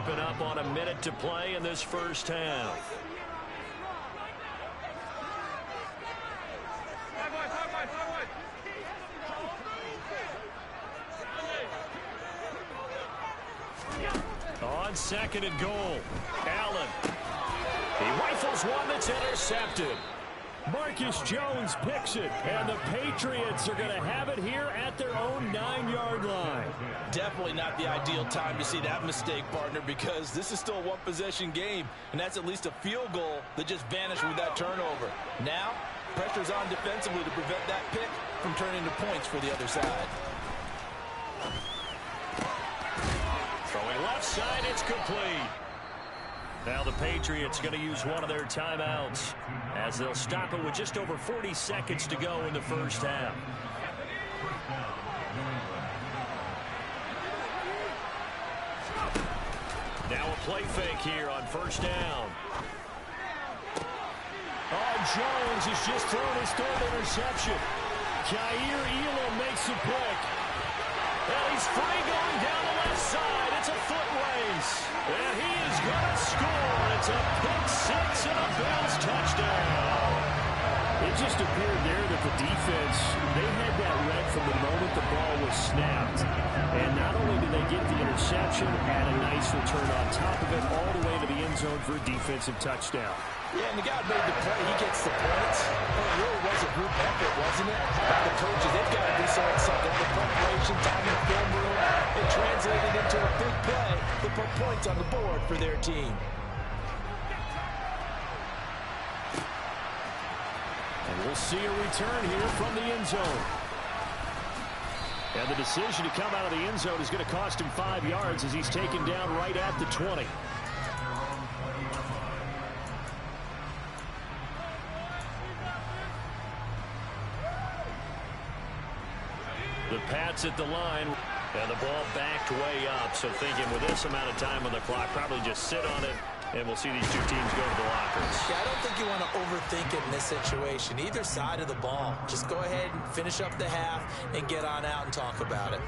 Wrapping up on a minute to play in this first half. On second and goal, Allen. He rifles one that's intercepted. Marcus Jones picks it, and the Patriots are going to have it here at their own 9-yard line. Definitely not the ideal time to see that mistake, partner, because this is still a one-possession game, and that's at least a field goal that just vanished with that turnover. Now, pressure's on defensively to prevent that pick from turning to points for the other side. Throwing left side, it's complete. Now the Patriots going to use one of their timeouts as they'll stop it with just over 40 seconds to go in the first half. Now a play fake here on first down. Oh, Jones has just thrown his third interception. Jair Elam makes a pick. And he's free going down the left side. It's a foot race. And he is going to score. It's a pick six and a Bills touchdown. It just appeared there that the defense, they had that read from the moment the ball was snapped. And not only did they get the interception, and a nice return on top of it, all the way to the end zone for a defensive touchdown. Yeah, and the guy made the play. He gets the points. Well, it really was a group effort, wasn't it? The coaches, they've got to do something. All the preparation, time in the film room, it translated into a big play to put points on the board for their team. And we'll see a return here from the end zone. And the decision to come out of the end zone is going to cost him 5 yards as he's taken down right at the 20. The Pats at the line, and the ball backed way up. So thinking with this amount of time on the clock, probably just sit on it, and we'll see these two teams go to the lockers. Yeah, I don't think you want to overthink it in this situation. Either side of the ball. Just go ahead and finish up the half and get on out and talk about it.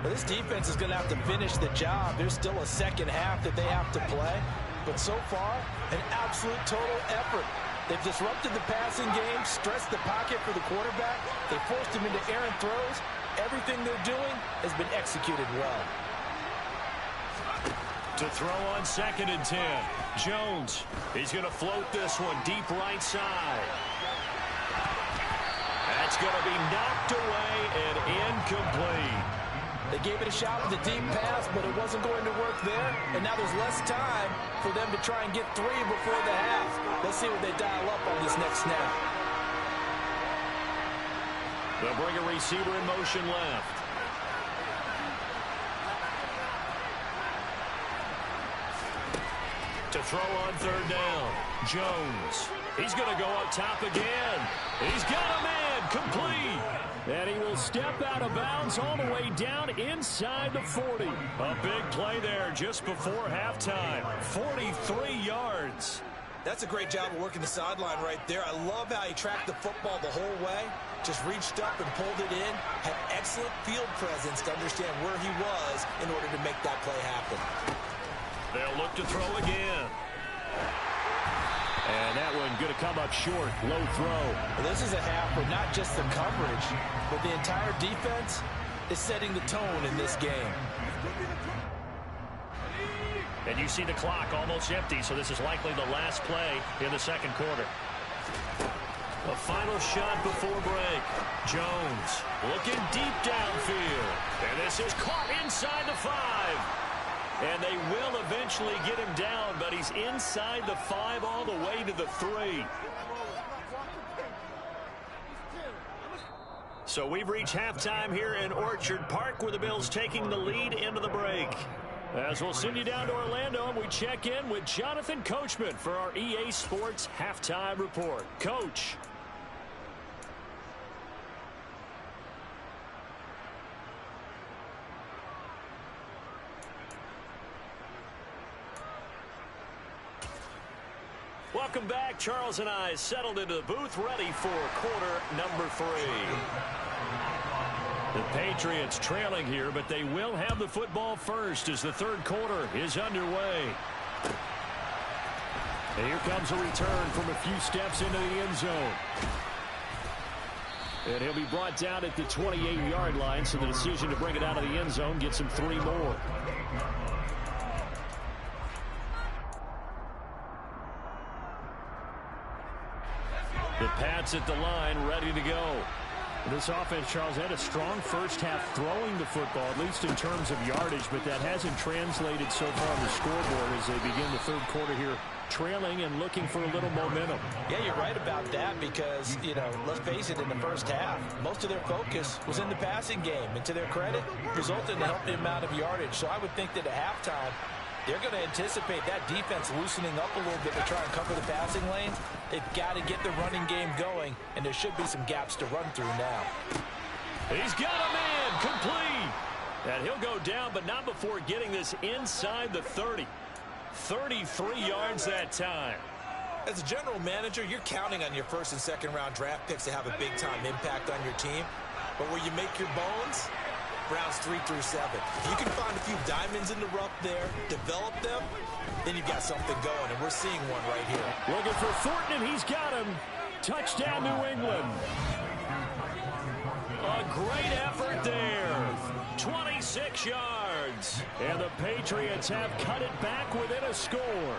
Well, this defense is going to have to finish the job. There's still a second half that they have to play. But so far, an absolute total effort. They've disrupted the passing game, stressed the pocket for the quarterback. They forced him into errant throws. Everything they're doing has been executed well. To throw on second and 10. Jones, he's going to float this one deep right side. That's going to be knocked away and incomplete. They gave it a shot with a deep pass, but it wasn't going to work there. And now there's less time for them to try and get three before the half. Let's see what they dial up on this next snap. They'll bring a receiver in motion left. To throw on third down. Jones. He's going to go up top again. He's got a man. Complete. And he will step out of bounds all the way down inside the 40. A big play there just before halftime. 43 yards. That's a great job of working the sideline right there. I love how he tracked the football the whole way. Just reached up and pulled it in. Had excellent field presence to understand where he was in order to make that play happen. They'll look to throw again. And that one going to come up short. Low throw. Well, this is a half where not just the coverage, but the entire defense is setting the tone in this game. And you see the clock almost empty, so this is likely the last play in the second quarter. A final shot before break. Jones looking deep downfield. And this is caught inside the 5. And they will eventually get him down, but he's inside the 5 all the way to the 3. So we've reached halftime here in Orchard Park, where the Bills taking the lead into the break. As we'll send you down to Orlando, and we check in with Jonathan Coachman for our EA Sports Halftime Report. Coach. Welcome back. Charles and I settled into the booth, ready for quarter number 3. The Patriots trailing here, but they will have the football first as the third quarter is underway. And here comes a return from a few steps into the end zone. And he'll be brought down at the 28-yard line, so the decision to bring it out of the end zone gets him 3 more. The Pats at the line, ready to go. This offense, Charles, had a strong first half throwing the football, at least in terms of yardage, but that hasn't translated so far on the scoreboard as they begin the third quarter here, trailing and looking for a little momentum. Yeah, you're right about that because, let's face it, in the first half, most of their focus was in the passing game. And to their credit, resulted in a healthy amount of yardage. So I would think that at halftime, they're going to anticipate that defense loosening up a little bit to try and cover the passing lanes. They've got to get the running game going, and there should be some gaps to run through now. He's got a man complete. And he'll go down, but not before getting this inside the 30. 33 yards that time. As a general manager, you're counting on your first and second round draft picks to have a big-time impact on your team. But where you make your bones, rounds 3 through 7. If you can find a few diamonds in the rough there, develop them, then you've got something going, and we're seeing one right here. Looking for Thornton, and he's got him. Touchdown, New England. A great effort there. 26 yards. And the Patriots have cut it back within a score.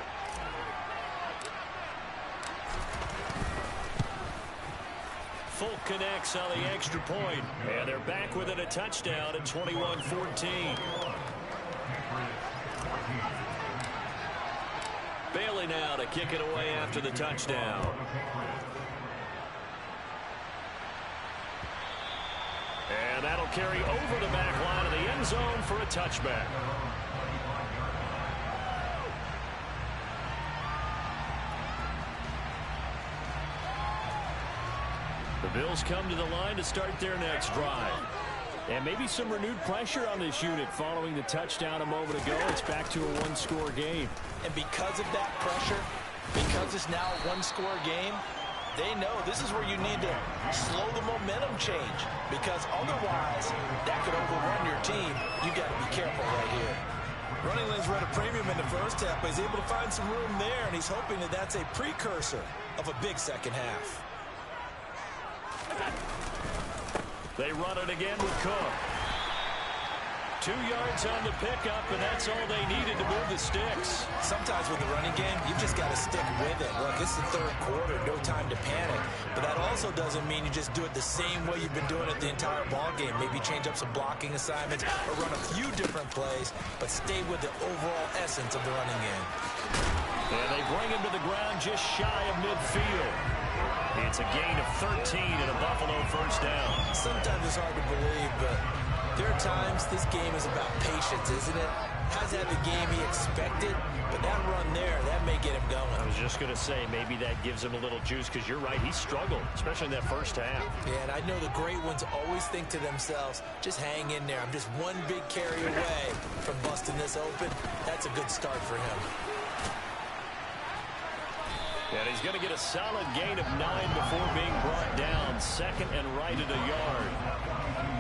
Folk connects on the extra point, and they're back within a touchdown at 21-14. Bailey now to kick it away after the touchdown. And that'll carry over the back line of the end zone for a touchback. The Bills come to the line to start their next drive. And maybe some renewed pressure on this unit following the touchdown a moment ago. It's back to a one-score game. And because of that pressure, because it's now a one-score game, they know this is where you need to slow the momentum change. Because otherwise, that could overrun your team. You got to be careful right here. Running lanes were at a premium in the first half, but he's able to find some room there, and he's hoping that that's a precursor of a big second half. They run it again with Cook. 2 yards on the pickup, and that's all they needed to move the sticks. Sometimes with the running game, you've just got to stick with it. Look, it's the third quarter, no time to panic. But that also doesn't mean you just do it the same way you've been doing it the entire ball game. Maybe change up some blocking assignments or run a few different plays, but stay with the overall essence of the running game. And they bring him to the ground just shy of midfield. It's a gain of 13 and a Buffalo first down. Sometimes it's hard to believe, but there are times this game is about patience, isn't it? Hasn't had the game he expected, but that run there, that may get him going. I was just going to say, maybe that gives him a little juice, because you're right, he struggled, especially in that first half. Yeah, and I know the great ones always think to themselves, just hang in there. I'm just one big carry away from busting this open. That's a good start for him. And he's going to get a solid gain of 9 before being brought down. Second and right at a yard.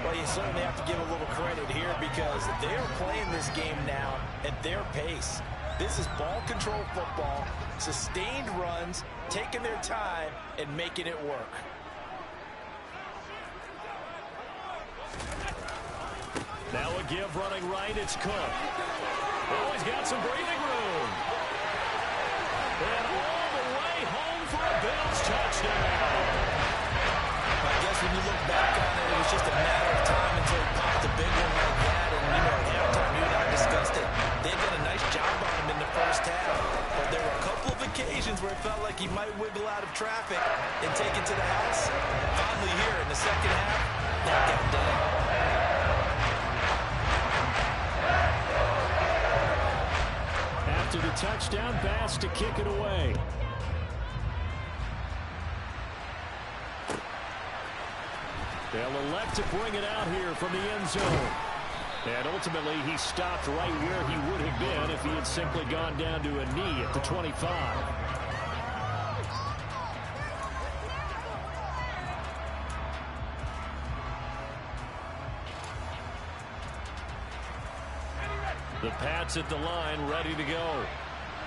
Well, you certainly have to give a little credit here because they are playing this game now at their pace. This is ball control football, sustained runs, taking their time, and making it work. Now a give running right, it's Cook. Oh, he's got some breathing room. And all the way home for a Bills touchdown. I guess when you look back on it, it was just a matter of time until he popped a big one like that. And, at halftime, you and I discussed it. They did a nice job on him in the first half. But there were a couple of occasions where it felt like he might wiggle out of traffic and take it to the house. Finally here in the second half, that got done. After the touchdown, Bass to kick it away. They'll elect to bring it out here from the end zone. And ultimately, he stopped right where he would have been if he had simply gone down to a knee at the 25. The Pats at the line, ready to go.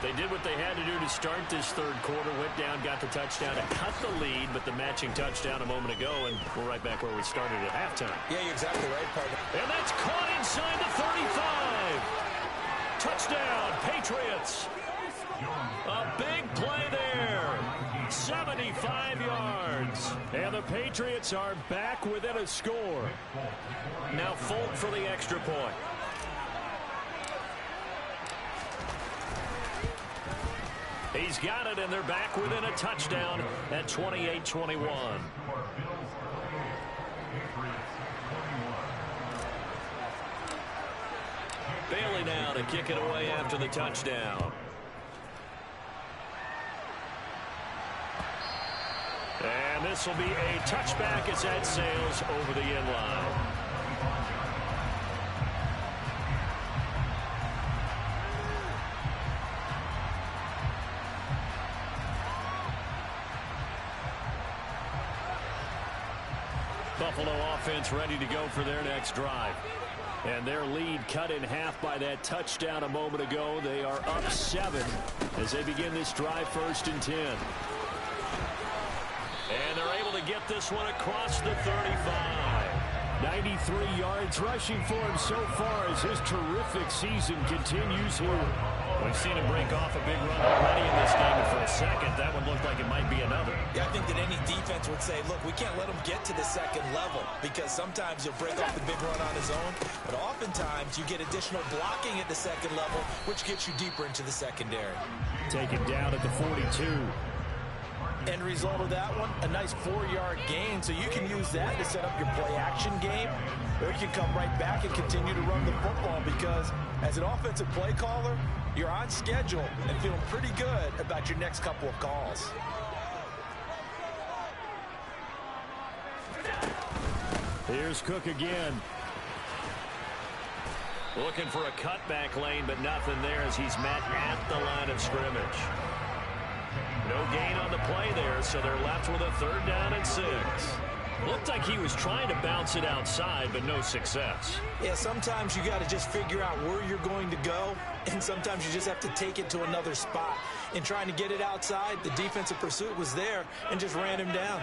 They did what they had to do to start this third quarter. Went down, got the touchdown to cut the lead, but the matching touchdown a moment ago, and we're right back where we started at halftime. Yeah, you're exactly right, partner. And that's caught inside the 35. Touchdown, Patriots. A big play there. 75 yards. And the Patriots are back within a score. Now Folk for the extra point. He's got it, and they're back within a touchdown at 28-21. Bailey now to kick it away after the touchdown. And this will be a touchback as that sails over the end line. Buffalo offense ready to go for their next drive. And their lead cut in half by that touchdown a moment ago. They are up 7 as they begin this drive, 1st and 10. And they're able to get this one across the 35. 93 yards rushing for him so far as his terrific season continues here. We've seen him break off a big run already in this game, and for a second, that one looked like it might be another. Yeah, I think that any defense would say, look, we can't let him get to the second level, because sometimes he'll break off the big run on his own, but oftentimes you get additional blocking at the second level, which gets you deeper into the secondary. Taken down at the 42. End result of that one, a nice 4-yard gain, so you can use that to set up your play-action game, or you can come right back and continue to run the football, because as an offensive play caller, you're on schedule and feeling pretty good about your next couple of calls. Here's Cook again. Looking for a cutback lane, but nothing there as he's met at the line of scrimmage. No gain on the play there, so they're left with a 3rd down and 6. Looked like he was trying to bounce it outside, but no success. Yeah, sometimes you got to just figure out where you're going to go, and sometimes you just have to take it to another spot. In trying to get it outside, the defensive pursuit was there and just ran him down.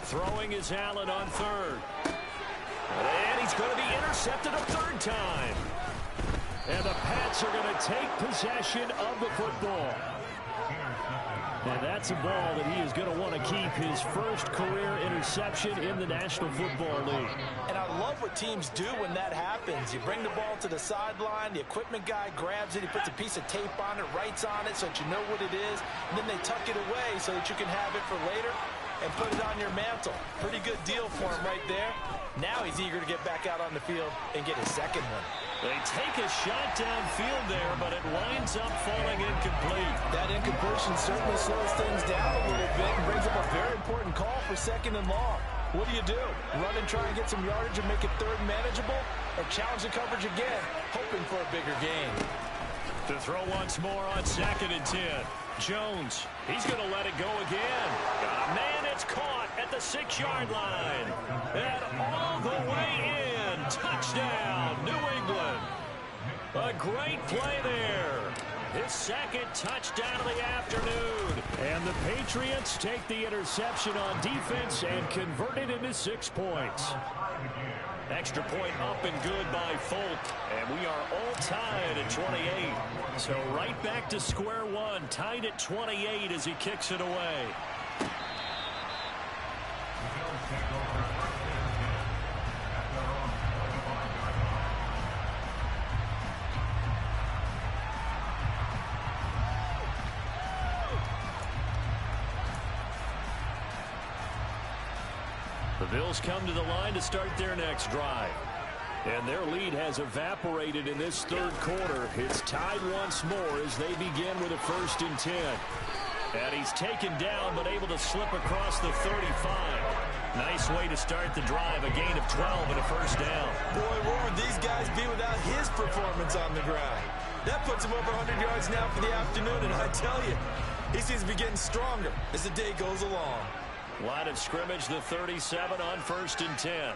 Throwing is Allen on 3rd. And he's going to be intercepted a 3rd time. And the Pats are going to take possession of the football. And that's a ball that he is going to want to keep, his first career interception in the National Football League. And I love what teams do when that happens. You bring the ball to the sideline, the equipment guy grabs it, he puts a piece of tape on it, writes on it so that you know what it is, and then they tuck it away so that you can have it for later and put it on your mantle. Pretty good deal for him right there. Now he's eager to get back out on the field and get his second one. They take a shot downfield there, but it winds up falling incomplete. That incompletion certainly slows things down a little bit and brings up a very important call for 2nd and long. What do? Run and try and get some yardage and make it 3rd manageable, or challenge the coverage again, hoping for a bigger gain? To throw once more on 2nd and 10. Jones, he's going to let it go again. Got a man, it's caught at the 6-yard line. And all the way in. Touchdown, New England. A great play there. His 2nd touchdown of the afternoon. And the Patriots take the interception on defense and convert it into 6 points. Extra point up and good by Folk. And we are all tied at 28. So right back to square one, tied at 28 as he kicks it away. The Bills come to the line to start their next drive. And their lead has evaporated in this 3rd quarter. It's tied once more as they begin with a 1st and 10. And he's taken down but able to slip across the 35. Nice way to start the drive, a gain of 12 and a 1st down. Boy, where would these guys be without his performance on the ground? That puts him over 100 yards now for the afternoon, and I tell you, he seems to be getting stronger as the day goes along. Line of scrimmage, the 37 on 1st and 10.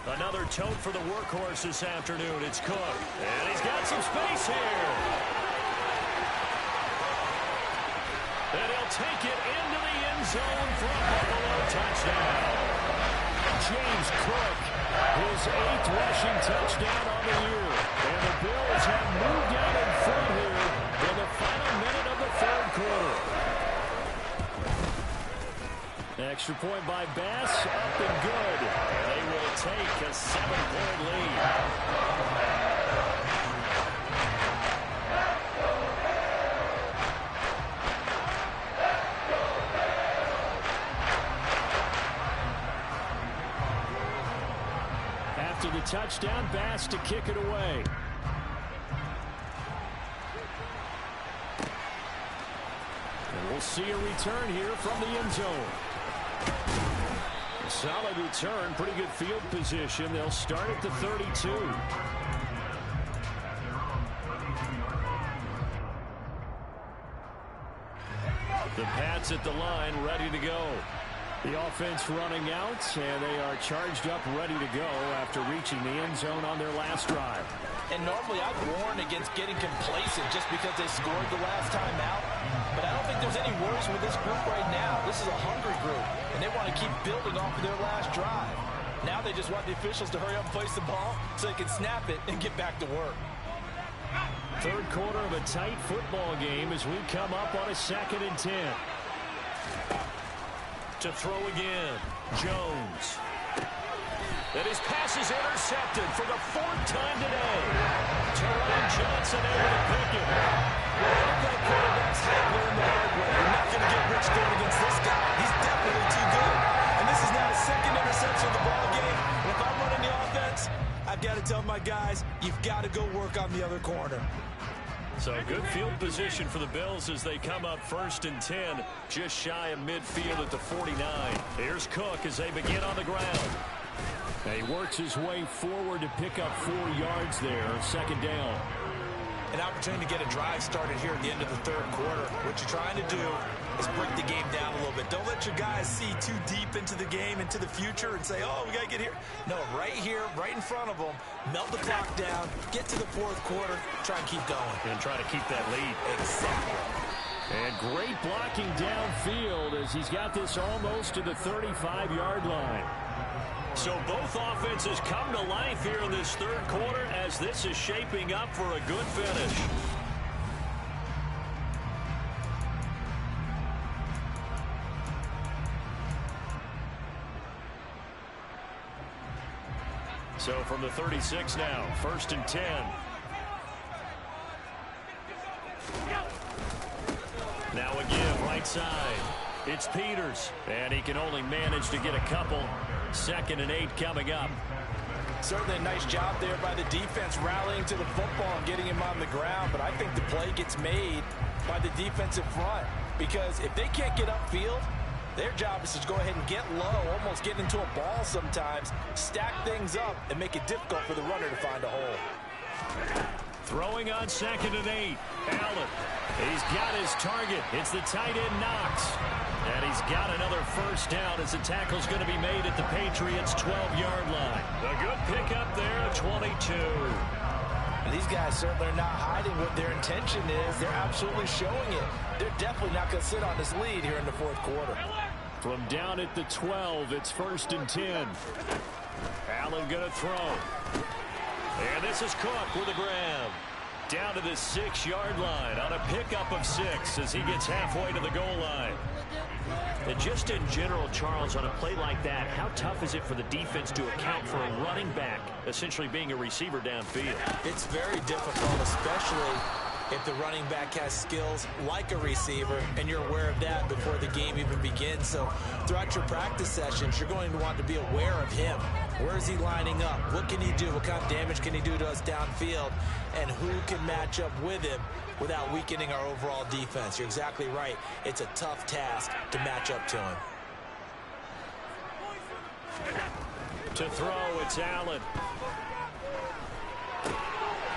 Another tote for the workhorse this afternoon. It's Cook. And he's got some space here. And he'll take it into the end zone for a Buffalo touchdown. James Cook, his 8th rushing touchdown on the year. And the Bills have moved out in front here in the final minute of the third quarter. Extra point by Bass, up and good. And they will take a 7-point lead. After the touchdown, Bass to kick it away. And we'll see a return here from the end zone. Solid return, pretty good field position. They'll start at the 32. The Pats at the line, ready to go. The offense running out, and they are charged up, ready to go after reaching the end zone on their last drive. And normally I'd warn against getting complacent just because they scored the last time out. But I don't think there's any worries with this group right now. This is a hungry group, and they want to keep building off of their last drive. Now they just want the officials to hurry up and place the ball so they can snap it and get back to work. Third quarter of a tight football game as we come up on a 2nd and 10. To throw again, Jones. And his pass is intercepted for the 4th time today. Teron Johnson able to pick it. That quarterback's learned the hard way. You're not going to get rich going against this guy. He's definitely too good. And this is now his 2nd interception of the ball game. And if I'm running the offense, I've got to tell my guys, you've got to go work on the other corner. So good field position for the Bills as they come up 1st and 10, just shy of midfield at the 49. Here's Cook as they begin on the ground. He works his way forward to pick up 4 yards there, 2nd down. An opportunity to get a drive started here at the end of the third quarter. What you're trying to do is break the game down a little bit. Don't let your guys see too deep into the game, into the future, and say, oh, we got to get here. No, right here, right in front of them, melt the clock down, get to the 4th quarter, try and keep going. And try to keep that lead. Exactly. And great blocking downfield as he's got this almost to the 35-yard line. So both offenses come to life here in this third quarter as this is shaping up for a good finish. So from the 36 now, 1st and 10. Now again, right side. It's Peters, and he can only manage to get a couple. 2nd and 8 coming up. Certainly a nice job there by the defense rallying to the football and getting him on the ground, but I think the play gets made by the defensive front because if they can't get upfield, their job is to go ahead and get low, almost get into a ball sometimes, stack things up, and make it difficult for the runner to find a hole. Throwing on 2nd and 8. Allen. He's got his target. It's the tight end Knox. And he's got another 1st down as the tackle's going to be made at the Patriots' 12-yard line. A good pickup there, 22. And these guys certainly are not hiding what their intention is. They're absolutely showing it. They're definitely not going to sit on this lead here in the 4th quarter. From down at the 12, it's 1st and 10. Allen going to throw. And this is Cook with a grab. Down to the 6-yard line on a pickup of 6 as he gets halfway to the goal line. And just in general, Charles, on a play like that, how tough is it for the defense to account for a running back essentially being a receiver downfield? It's very difficult, especially if the running back has skills like a receiver, and you're aware of that before the game even begins. So throughout your practice sessions, you're going to want to be aware of him. Where is he lining up? What can he do? What kind of damage can he do to us downfield? And who can match up with him without weakening our overall defense? You're exactly right. It's a tough task to match up to him. To throw, it's Allen.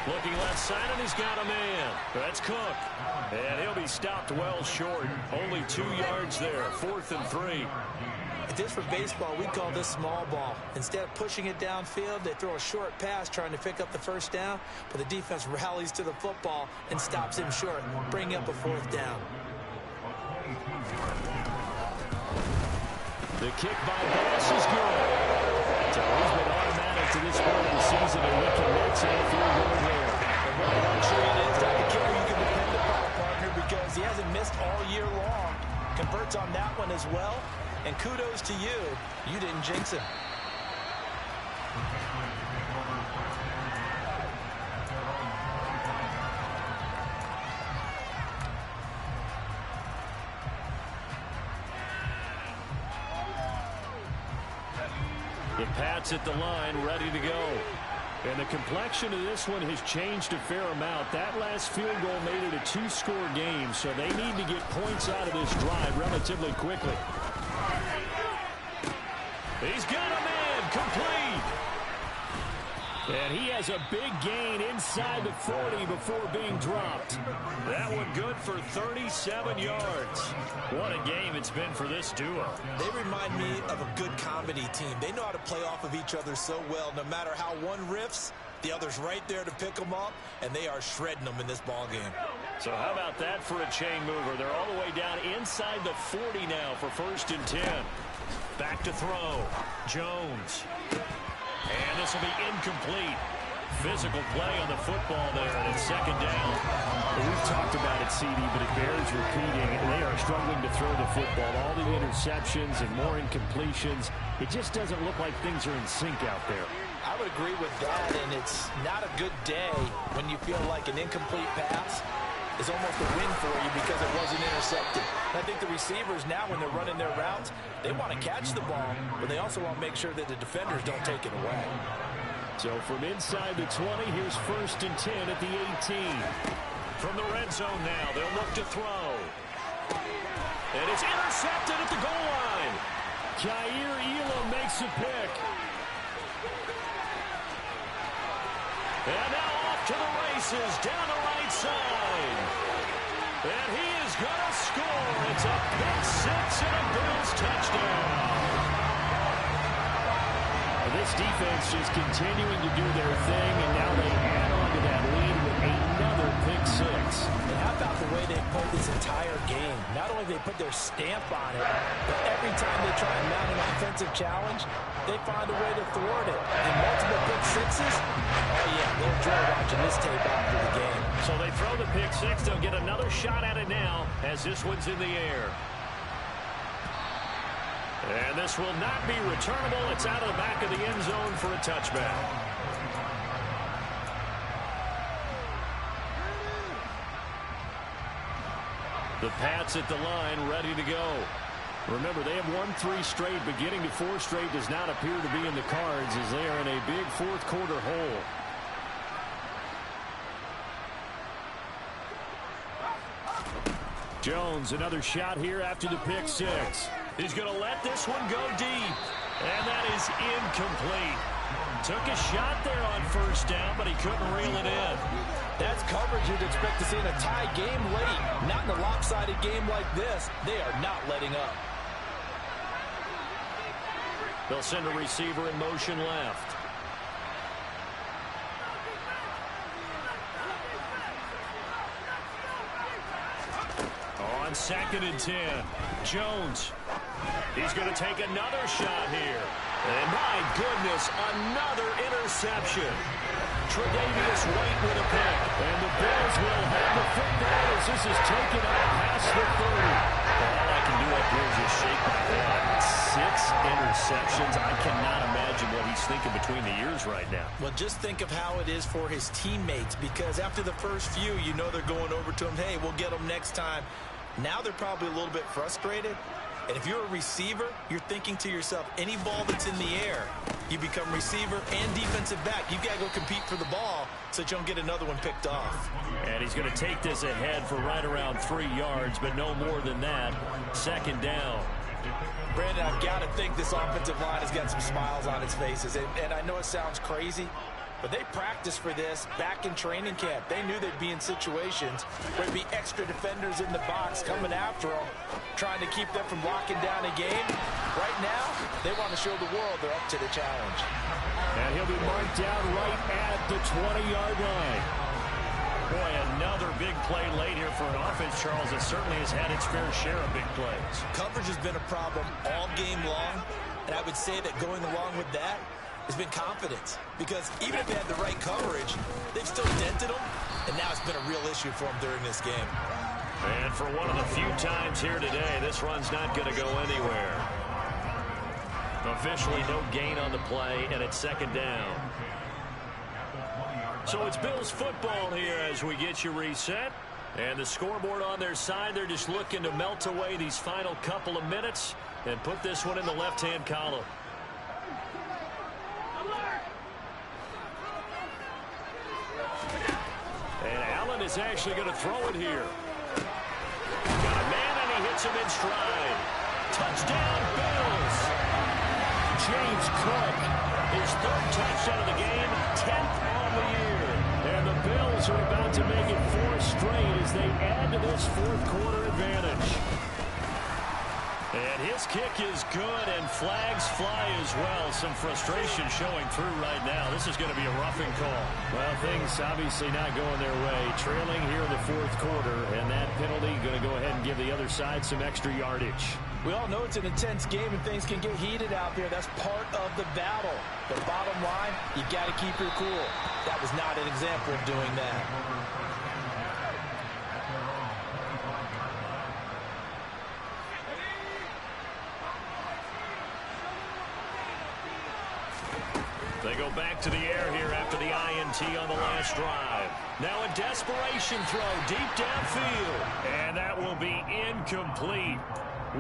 Looking left side, and he's got a man. That's Cook. And he'll be stopped well short. Only 2 yards there, 4th and 3. If this were baseball, we'd call this small ball. Instead of pushing it downfield, they throw a short pass trying to pick up the first down, but the defense rallies to the football and stops him short, bringing up a fourth down. The kick by Bass is good. So he's been automatic to this point of the season, and we can make some field goal there. And what a luxury it is to have a kicker you can depend upon, partner, because he hasn't missed all year long. Converts on that one as well. And kudos to you. You didn't jinx him. The Pats at the line, ready to go. And the complexion of this one has changed a fair amount. That last field goal made it a two-score game, so they need to get points out of this drive relatively quickly. He's got a man, complete. And he has a big gain inside the 40 before being dropped. That one good for 37 yards. What a game it's been for this duo. They remind me of a good comedy team. They know how to play off of each other so well. No matter how one riffs, the other's right there to pick them up, and they are shredding them in this ball game. So how about that for a chain mover? They're all the way down inside the 40 now for 1st and 10. Back to throw. Jones. And this will be incomplete. Physical play on the football there, and it's 2nd down. Well, we've talked about it, CD, but it bears repeating. They are struggling to throw the football. All the interceptions and more incompletions. It just doesn't look like things are in sync out there. I would agree with that, and it's not a good day when you feel like an incomplete pass is almost a win for you because it wasn't intercepted. And I think the receivers now, when they're running their routes, they want to catch the ball, but they also want to make sure that the defenders don't take it away. So from inside the 20, here's 1st and 10 at the 18. From the red zone now, they'll look to throw. And it's intercepted at the goal line. Jair Elam makes a pick. And now off to the races, down the right side. And he is going to score. It's a pick six and a Bills touchdown. This defense just continuing to do their thing, and now they add on to that lead with another pick six. And how about the way they played this entire game? Not only they put their stamp on it, but every time they try and mount an offensive challenge, they find a way to thwart it. And multiple pick sixes, oh yeah, they'll enjoy watching this tape after the game. So they throw the pick six. They'll get another shot at it now as this one's in the air. And this will not be returnable. It's out of the back of the end zone for a touchback. The Pats at the line, ready to go. Remember, they have won 3 straight, but getting to 4 straight does not appear to be in the cards as they are in a big fourth quarter hole. Jones, another shot here after the pick six. He's going to let this one go deep. And that is incomplete. Took a shot there on first down, but he couldn't reel it in. That's coverage you'd expect to see in a tie game late. Not in a lopsided game like this. They are not letting up. They'll send a receiver in motion left. On 2nd and 10, Jones. He's going to take another shot here. And my goodness, another interception. Tre'Davious White with a pick. And the Bills will have the football as this is taken out past the 30. All I can do up here is just shake my head. 6 interceptions. I cannot imagine what he's thinking between the ears right now. Well, just think of how it is for his teammates, because after the first few, you know they're going over to him, hey, we'll get them next time. Now they're probably a little bit frustrated. And if you're a receiver, you're thinking to yourself, any ball that's in the air, you become receiver and defensive back. You've got to go compete for the ball so that you don't get another one picked off. And he's going to take this ahead for right around 3 yards, but no more than that. 2nd down. Brandon, I've got to think this offensive line has got some smiles on its faces. And I know it sounds crazy, But they practiced for this back in training camp. They knew they'd be in situations where there'd be extra defenders in the box coming after them, trying to keep them from locking down a game. Right now, they want to show the world they're up to the challenge. And he'll be marked down right at the 20-yard line. Boy, another big play late here for an offense, Charles, that certainly has had its fair share of big plays. Coverage has been a problem all game long, and I would say that going along with that has been confidence. Because even if they had the right coverage, they've still dented them, and now it's been a real issue for them during this game. And for one of the few times here today, this run's not going to go anywhere. Officially no gain on the play, and it's second down. So it's Bills football here as we get you reset. And the scoreboard on their side, they're just looking to melt away these final couple of minutes and put this one in the left-hand column. And Allen is actually going to throw it here. Got a man, and he hits him in stride. Touchdown, Bills. James Cook, his third touchdown of the game, 10th on the year. And the Bills are about to make it 4 straight as they add to this fourth quarter advantage. And his kick is good, and flags fly as well. Some frustration showing through right now. This is going to be a roughing call. Well, things obviously not going their way. Trailing here in the fourth quarter, and that penalty going to go ahead and give the other side some extra yardage. We all know it's an intense game and things can get heated out there. That's part of the battle. But bottom line, you got to keep your cool. That was not an example of doing that. They go back to the air here after the INT on the last drive. Now a desperation throw deep downfield. And that will be incomplete.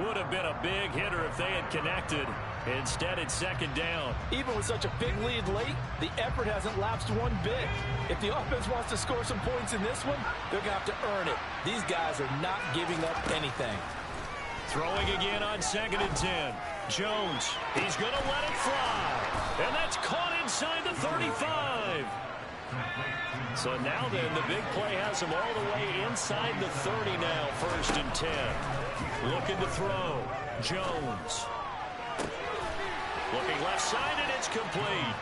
Would have been a big hitter if they had connected. Instead, it's second down. Even with such a big lead late, the effort hasn't lapsed one bit. If the offense wants to score some points in this one, they're going to have to earn it. These guys are not giving up anything. Throwing again on 2nd and 10. Jones, he's going to let it fly. And that's caught inside the 35. So now then, the big play has him all the way inside the 30 now, 1st and 10. Looking to throw. Jones. Looking left side, and it's complete.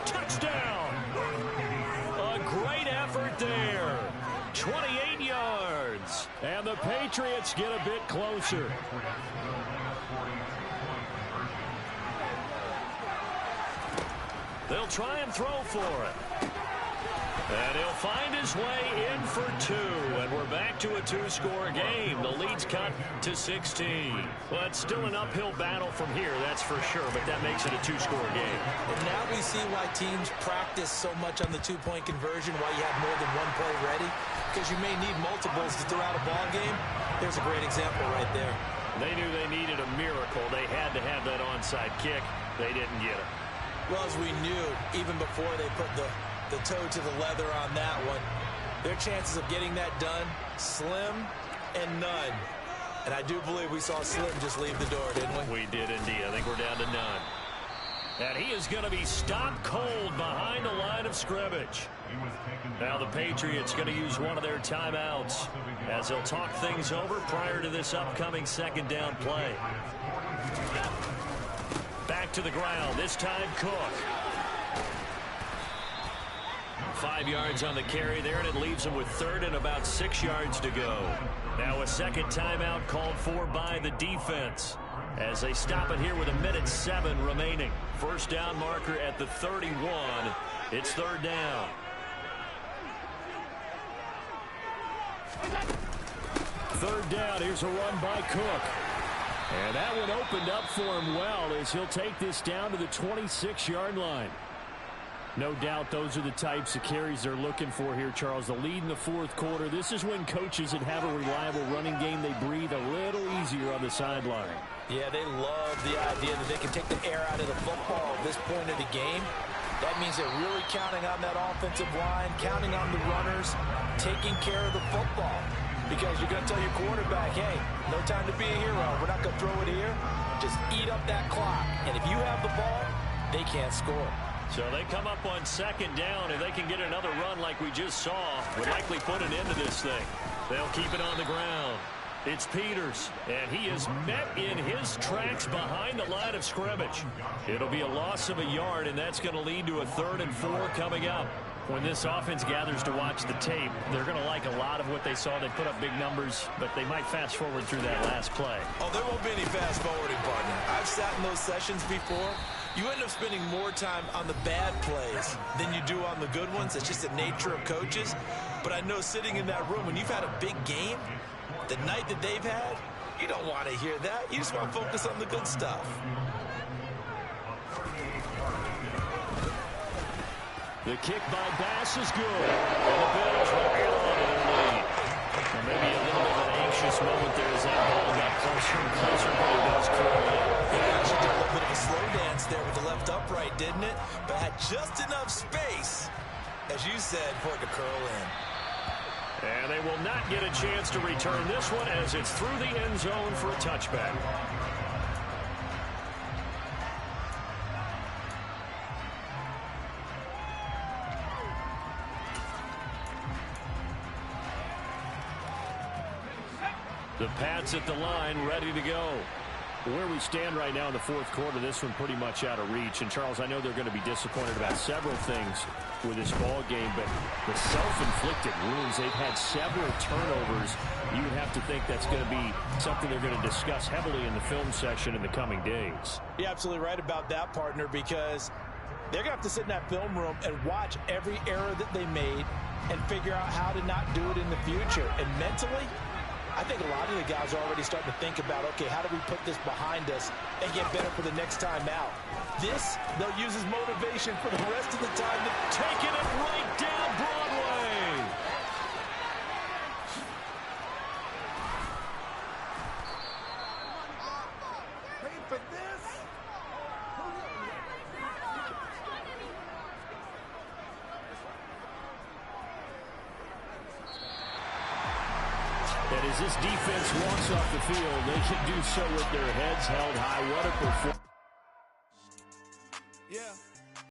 Touchdown. A great effort there. 28 yards. And the Patriots get a bit closer. They'll try and throw for it. And he'll find his way in for 2. And we're back to a 2-score game. The lead's cut to 16. Well, it's still an uphill battle from here, that's for sure. But that makes it a 2-score game. And now we see why teams practice so much on the 2-point conversion, why you have more than one play ready. Because you may need multiples to throw out a ball game. There's a great example right there. They knew they needed a miracle. They had to have that onside kick. They didn't get it. Well, as we knew, even before they put the toe to the leather on that one, their chances of getting that done, slim and none. And I do believe we saw Slim just leave the door, didn't we? We did indeed. I think we're down to none. And he is going to be stopped cold behind the line of scrimmage. Now the Patriots going to use one of their timeouts as they'll talk things over prior to this upcoming second down play. Back to the ground, this time Cook. 5 yards on the carry there, and it leaves him with 3rd and about 6 yards to go. Now a second timeout called for by the defense as they stop it here with 1:07 remaining. First down marker at the 31. It's 3rd down. Third down, here's a run by Cook. And that one opened up for him well as he'll take this down to the 26-yard line. No doubt those are the types of carries they're looking for here, Charles. The lead in the fourth quarter. This is when coaches that have a reliable running game, they breathe a little easier on the sideline. Yeah, they love the idea that they can take the air out of the football at this point of the game. That means they're really counting on that offensive line, counting on the runners, taking care of the football. Because you're going to tell your quarterback, hey, no time to be a hero. We're not going to throw it here. Just eat up that clock. And if you have the ball, they can't score. So they come up on second down, and they can get another run like we just saw. Would likely put an end to this thing. They'll keep it on the ground. It's Peters, and he is met in his tracks behind the line of scrimmage. It'll be a loss of a yard, and that's going to lead to a 3rd and 4 coming up. When this offense gathers to watch the tape, they're going to like a lot of what they saw. They put up big numbers, but they might fast forward through that last play. Oh, there won't be any fast forwarding, partner. I've sat in those sessions before. You end up spending more time on the bad plays than you do on the good ones. It's just the nature of coaches. But I know sitting in that room, when you've had a big game, the night that they've had, you don't want to hear that. You just want to focus on the good stuff. The kick by Bass is good. And the Bills will hold on to their lead. And maybe a little bit of an anxious moment there as that ball got closer and closer, but it does curl in. It actually did a little bit of a slow dance there with the left upright, didn't it? But had just enough space, as you said, for it to curl in. And they will not get a chance to return this one as it's through the end zone for a touchback. The Pats at the line, ready to go. Where we stand right now in the 4th quarter, this one pretty much out of reach. And, Charles, I know they're going to be disappointed about several things with this ball game, but the self-inflicted wounds, they've had several turnovers. You would have to think that's going to be something they're going to discuss heavily in the film session in the coming days. You're absolutely right about that, partner, because they're going to have to sit in that film room and watch every error that they made and figure out how to not do it in the future. And mentally, I think a lot of the guys are already starting to think about, okay, how do we put this behind us and get better for the next time out? This, they'll use as motivation for the rest of the time to taking it right down Broadway. Ready for this? And as this defense walks off the field, they can do so with their heads held high. What a performance. Yeah.